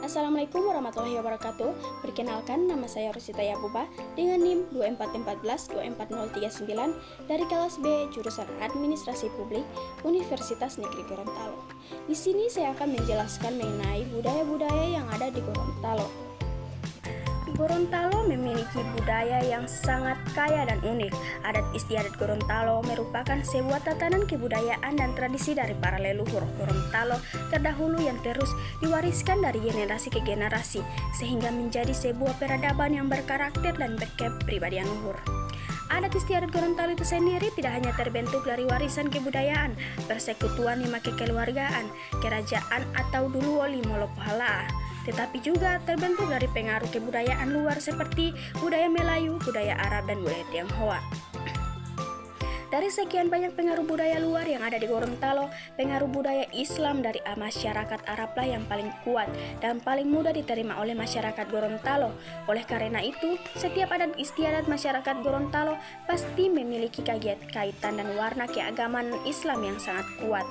Assalamualaikum warahmatullahi wabarakatuh. Perkenalkan, nama saya Rosita Yabuba dengan NIM 2414-24039 dari kelas B jurusan Administrasi Publik Universitas Negeri Gorontalo. Di sini saya akan menjelaskan mengenai budaya-budaya yang ada di Gorontalo. Gorontalo memiliki budaya yang sangat kaya dan unik. Adat istiadat Gorontalo merupakan sebuah tatanan kebudayaan dan tradisi dari para leluhur Gorontalo terdahulu yang terus diwariskan dari generasi ke generasi, sehingga menjadi sebuah peradaban yang berkarakter dan berkepribadian luhur. Adat istiadat Gorontalo itu sendiri tidak hanya terbentuk dari warisan kebudayaan, persekutuan lima kekeluargaan, kerajaan atau dulu wali molopohala, tetapi juga terbentuk dari pengaruh kebudayaan luar seperti budaya Melayu, budaya Arab, dan budaya Tionghoa. Dari sekian banyak pengaruh budaya luar yang ada di Gorontalo, pengaruh budaya Islam dari masyarakat Arablah yang paling kuat dan paling mudah diterima oleh masyarakat Gorontalo. Oleh karena itu, setiap adat istiadat masyarakat Gorontalo pasti memiliki kaitan dan warna keagamaan Islam yang sangat kuat.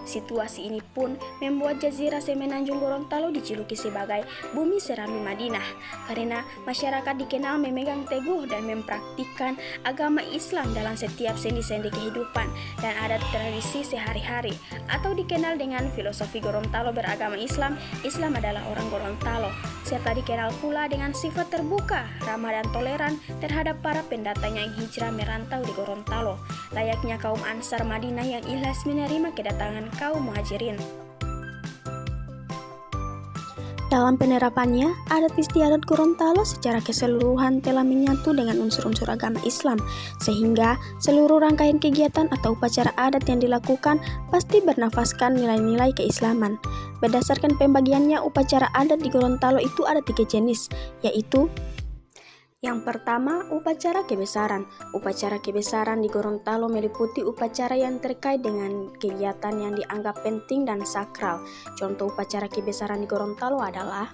Situasi ini pun membuat Jazirah Semenanjung Gorontalo dijuluki sebagai bumi serami Madinah, karena masyarakat dikenal memegang teguh dan mempraktikkan agama Islam dalam setiap sendi-sendi kehidupan dan adat tradisi sehari-hari, atau dikenal dengan filosofi Gorontalo beragama Islam. Islam adalah orang Gorontalo, serta dikenal pula dengan sifat terbuka, ramah dan toleran terhadap para pendatang yang hijrah merantau di Gorontalo, layaknya kaum Ansar Madinah yang ikhlas menerima kedatangan kaum muhajirin. Dalam penerapannya, adat istiadat Gorontalo secara keseluruhan telah menyatu dengan unsur-unsur agama Islam, sehingga seluruh rangkaian kegiatan atau upacara adat yang dilakukan pasti bernafaskan nilai-nilai keislaman. Berdasarkan pembagiannya, upacara adat di Gorontalo itu ada 3 jenis, yaitu yang pertama, upacara kebesaran. Upacara kebesaran di Gorontalo meliputi upacara yang terkait dengan kegiatan yang dianggap penting dan sakral. Contoh upacara kebesaran di Gorontalo adalah: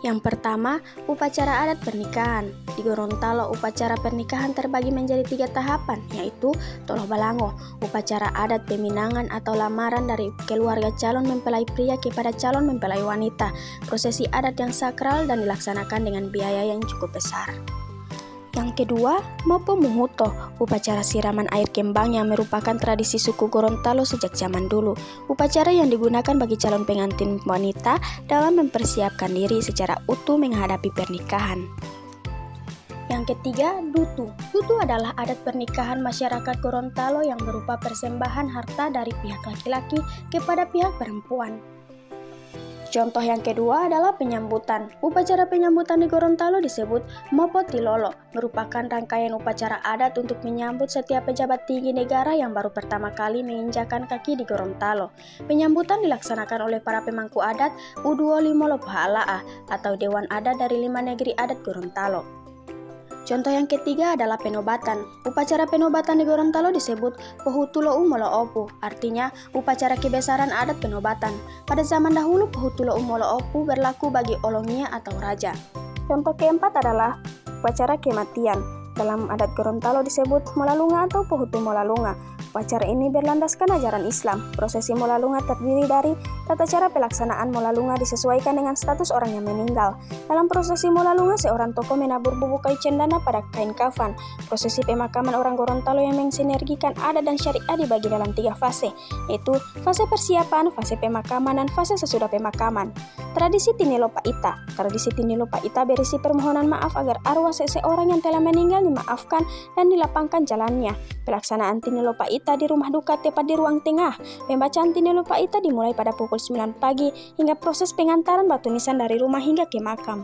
yang pertama, upacara adat pernikahan. Di Gorontalo, upacara pernikahan terbagi menjadi 3 tahapan, yaitu Toloh Balango, upacara adat peminangan atau lamaran dari keluarga calon mempelai pria kepada calon mempelai wanita, prosesi adat yang sakral dan dilaksanakan dengan biaya yang cukup besar. Yang kedua, Mopo Muhuto, upacara siraman air kembang yang merupakan tradisi suku Gorontalo sejak zaman dulu. Upacara yang digunakan bagi calon pengantin wanita dalam mempersiapkan diri secara utuh menghadapi pernikahan. Yang ketiga, Dutu. Dutu adalah adat pernikahan masyarakat Gorontalo yang berupa persembahan harta dari pihak laki-laki kepada pihak perempuan. Contoh yang kedua adalah penyambutan. Upacara penyambutan di Gorontalo disebut Mopo Tilolo, merupakan rangkaian upacara adat untuk menyambut setiap pejabat tinggi negara yang baru pertama kali menginjakan kaki di Gorontalo. Penyambutan dilaksanakan oleh para pemangku adat Uduoli Molopohala atau Dewan Adat dari 5 negeri adat Gorontalo. Contoh yang ketiga adalah penobatan. Upacara penobatan di Gorontalo disebut Pohutulou Moloopu, artinya upacara kebesaran adat penobatan. Pada zaman dahulu, Pohutulou Moloopu berlaku bagi olongia atau raja. Contoh keempat adalah upacara kematian. Dalam adat Gorontalo disebut Molalunga atau Pohutu Molalunga. Upacara ini berlandaskan ajaran Islam. Prosesi Molalunga terdiri dari tata cara pelaksanaan Molalunga disesuaikan dengan status orang yang meninggal. Dalam prosesi Molalunga, seorang tokoh menabur bubuk kayu cendana pada kain kafan. Prosesi pemakaman orang Gorontalo yang mensinergikan adat dan syariat dibagi dalam 3 fase, yaitu fase persiapan, fase pemakaman, dan fase sesudah pemakaman. Tradisi Tinelo Paita. Tradisi Tinelo Paita berisi permohonan maaf agar arwah seseorang yang telah meninggal dimaafkan dan dilapangkan jalannya. Pelaksanaan Tinelo Paita di rumah duka tepat di ruang tengah. Pembacaan Tinelo Paita dimulai pada pukul 9 pagi hingga proses pengantaran batu nisan dari rumah hingga ke makam.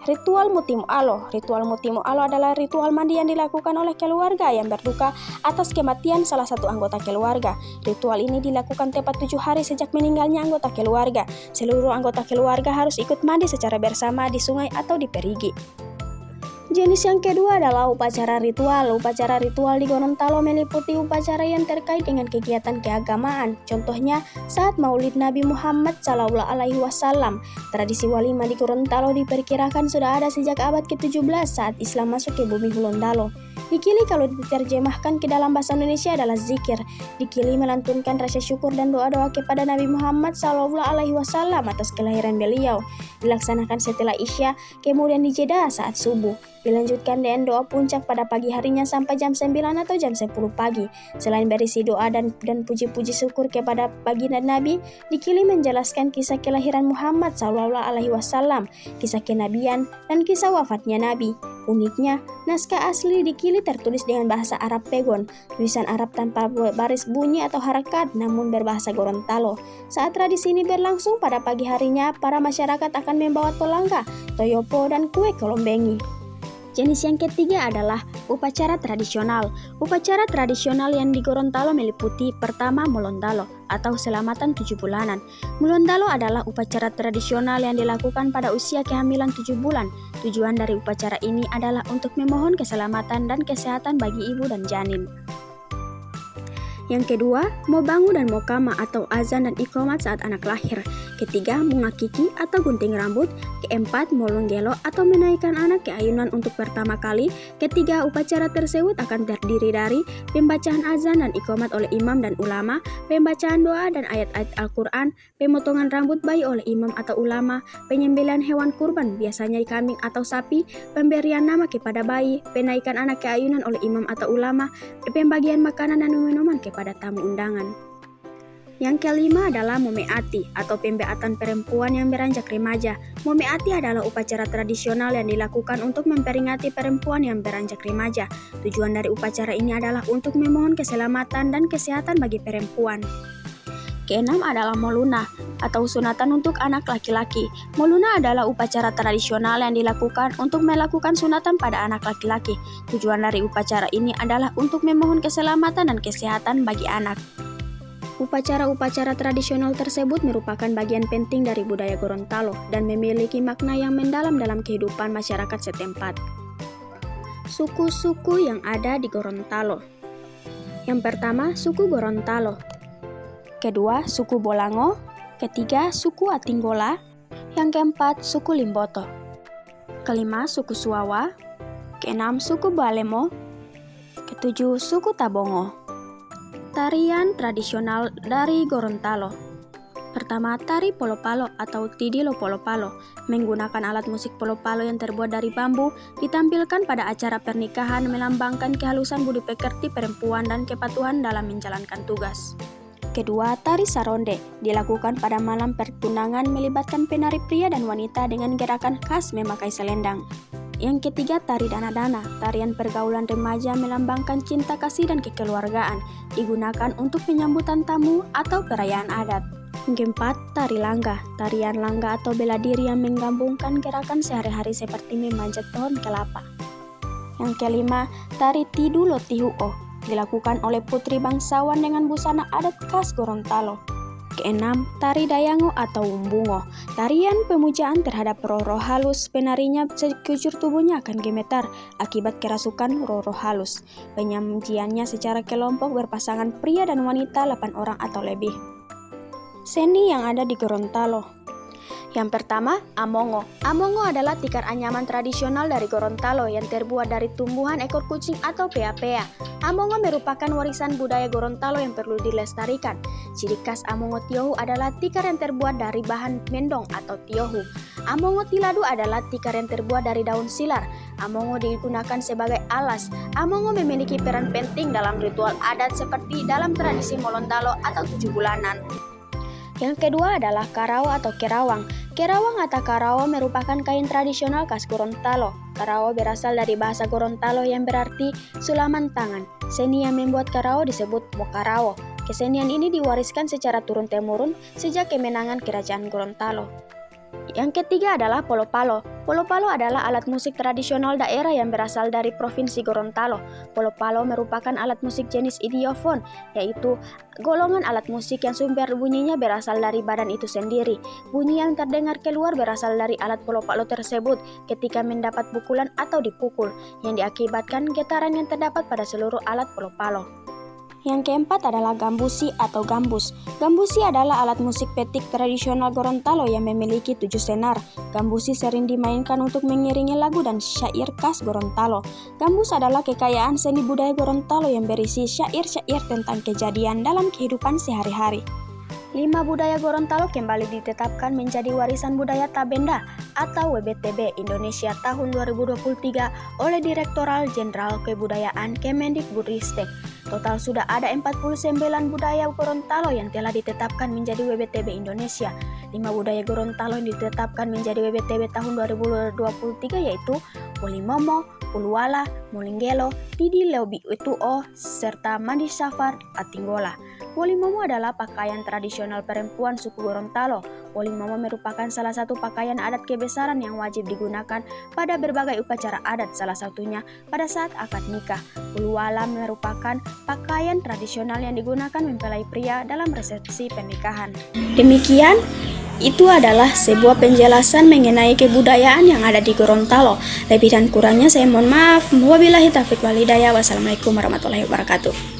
Ritual Mutimu Alo. Ritual Mutimu Alo adalah ritual mandi yang dilakukan oleh keluarga yang berduka atas kematian salah satu anggota keluarga. Ritual ini dilakukan tepat 7 hari sejak meninggalnya anggota keluarga. Seluruh anggota keluarga harus ikut mandi secara bersama di sungai atau di perigi. Jenis yang kedua adalah upacara ritual. Upacara ritual di Gorontalo meliputi upacara yang terkait dengan kegiatan keagamaan. Contohnya saat Maulid Nabi Muhammad SAW. Tradisi walimah di Gorontalo diperkirakan sudah ada sejak abad ke-17 saat Islam masuk ke bumi Gorontalo. Dikili kalau diterjemahkan ke dalam bahasa Indonesia adalah zikir. Dikili melantunkan rasa syukur dan doa-doa kepada Nabi Muhammad SAW atas kelahiran beliau. Dilaksanakan setelah Isya, kemudian dijeda saat subuh. Dilanjutkan dengan doa puncak pada pagi harinya sampai jam 9 atau jam 10 pagi. Selain berisi doa dan puji-puji syukur kepada baginda Nabi, Dikili menjelaskan kisah kelahiran Muhammad SAW, kisah kenabian, dan kisah wafatnya Nabi. Uniknya, naskah asli Dikili tertulis dengan bahasa Arab Pegon, tulisan Arab tanpa baris bunyi atau harakat namun berbahasa Gorontalo. Saat tradisi ini berlangsung pada pagi harinya, para masyarakat akan membawa tolangka, toyopo, dan kue kolombengi. Jenis yang ketiga adalah upacara tradisional. Upacara tradisional yang di Gorontalo meliputi pertama Molondalo atau selamatan 7 bulanan. Molondalo adalah upacara tradisional yang dilakukan pada usia kehamilan 7 bulan. Tujuan dari upacara ini adalah untuk memohon keselamatan dan kesehatan bagi ibu dan janin. Yang kedua, mobangu dan mokama atau azan dan iqomat saat anak lahir. Ketiga, mengakiki atau gunting rambut. Keempat, molonggelo atau menaikkan anak ke ayunan untuk pertama kali. Ketiga, upacara tersebut akan terdiri dari pembacaan azan dan iqomat oleh imam dan ulama, pembacaan doa dan ayat-ayat Al-Quran, pemotongan rambut bayi oleh imam atau ulama, penyembelihan hewan kurban, biasanya kambing atau sapi, pemberian nama kepada bayi, penaikan anak ke ayunan oleh imam atau ulama, pembagian makanan dan minuman kepada tamu undangan. Yang kelima adalah momeati atau pembeatan perempuan yang beranjak remaja. Momeati adalah upacara tradisional yang dilakukan untuk memperingati perempuan yang beranjak remaja. Tujuan dari upacara ini adalah untuk memohon keselamatan dan kesehatan bagi perempuan. Keenam adalah moluna atau sunatan untuk anak laki-laki. Moluna adalah upacara tradisional yang dilakukan untuk melakukan sunatan pada anak laki-laki. Tujuan dari upacara ini adalah untuk memohon keselamatan dan kesehatan bagi anak. Upacara-upacara tradisional tersebut merupakan bagian penting dari budaya Gorontalo dan memiliki makna yang mendalam dalam kehidupan masyarakat setempat. Suku-suku yang ada di Gorontalo. Yang pertama, suku Gorontalo. Kedua, suku Bolango. Ketiga, suku Atinggola. Yang keempat, suku Limboto. Kelima, suku Suawa. Keenam, suku Balemo. Ketujuh, suku Tabongo. Tarian tradisional dari Gorontalo. Pertama, tari polopalo atau tidilo polopalo, menggunakan alat musik polopalo yang terbuat dari bambu, ditampilkan pada acara pernikahan melambangkan kehalusan budi pekerti perempuan dan kepatuhan dalam menjalankan tugas. Kedua, tari saronde, dilakukan pada malam pertunangan melibatkan penari pria dan wanita dengan gerakan khas memakai selendang. Yang ketiga, tari dana-dana, tarian pergaulan remaja melambangkan cinta kasih dan kekeluargaan, digunakan untuk penyambutan tamu atau perayaan adat. Yang keempat, tari langga, tarian langga atau bela diri yang menggabungkan gerakan sehari-hari seperti memanjat pohon kelapa. Yang kelima, tari tidulo tihuo, dilakukan oleh putri bangsawan dengan busana adat khas Gorontalo. Keenam, tari dayango atau umbungo, tarian pemujaan terhadap roh-roh halus. Penarinya sekujur tubuhnya akan gemetar akibat kerasukan roh-roh halus. Penyajiannya secara kelompok berpasangan pria dan wanita 8 orang atau lebih. Seni yang ada di Gorontalo. Yang pertama, amongo. Amongo adalah tikar anyaman tradisional dari Gorontalo yang terbuat dari tumbuhan ekor kucing atau pea-pea. Amongo merupakan warisan budaya Gorontalo yang perlu dilestarikan. Ciri khas amongo tiohu adalah tikar yang terbuat dari bahan mendong atau tiohu. Amongo tiladu adalah tikar yang terbuat dari daun silar. Amongo digunakan sebagai alas. Amongo memiliki peran penting dalam ritual adat seperti dalam tradisi Molondalo atau 7 bulanan. Yang kedua adalah karao atau kerawang. Kerawang atau karao merupakan kain tradisional khas Gorontalo. Karao berasal dari bahasa Gorontalo yang berarti sulaman tangan. Seni yang membuat karao disebut mokarao. Kesenian ini diwariskan secara turun-temurun sejak kemenangan Kerajaan Gorontalo. Yang ketiga adalah polopalo. Polopalo adalah alat musik tradisional daerah yang berasal dari Provinsi Gorontalo. Polopalo merupakan alat musik jenis idiofon, yaitu golongan alat musik yang sumber bunyinya berasal dari badan itu sendiri. Bunyi yang terdengar keluar berasal dari alat polopalo tersebut ketika mendapat pukulan atau dipukul, yang diakibatkan getaran yang terdapat pada seluruh alat polopalo. Yang keempat adalah gambusi atau gambus. Gambusi adalah alat musik petik tradisional Gorontalo yang memiliki 7 senar. Gambusi sering dimainkan untuk mengiringi lagu dan syair khas Gorontalo. Gambus adalah kekayaan seni budaya Gorontalo yang berisi syair-syair tentang kejadian dalam kehidupan sehari-hari. 5 budaya Gorontalo kembali ditetapkan menjadi warisan budaya tak benda atau WBTB Indonesia tahun 2023 oleh Direktorat Jenderal Kebudayaan Kemendikbudristek. Total sudah ada 49 budaya Gorontalo yang telah ditetapkan menjadi WBTB Indonesia. 5 budaya Gorontalo yang ditetapkan menjadi WBTB tahun 2023 yaitu Polimomo, Puluwala, Molinggelo, Didi Leobi Utuo, serta Mandi Safar Atinggola. Polimomo adalah pakaian tradisional perempuan suku Gorontalo. Polimomo merupakan salah satu pakaian adat kebesaran yang wajib digunakan pada berbagai upacara adat, salah satunya pada saat akad nikah. Puluwala merupakan pakaian tradisional yang digunakan mempelai pria dalam resepsi pernikahan. Demikian, itu adalah sebuah penjelasan mengenai kebudayaan yang ada di Gorontalo. Lebih dan kurangnya saya mohon maaf. Wabillahi taufiq wal hidayah. Wassalamualaikum warahmatullahi wabarakatuh.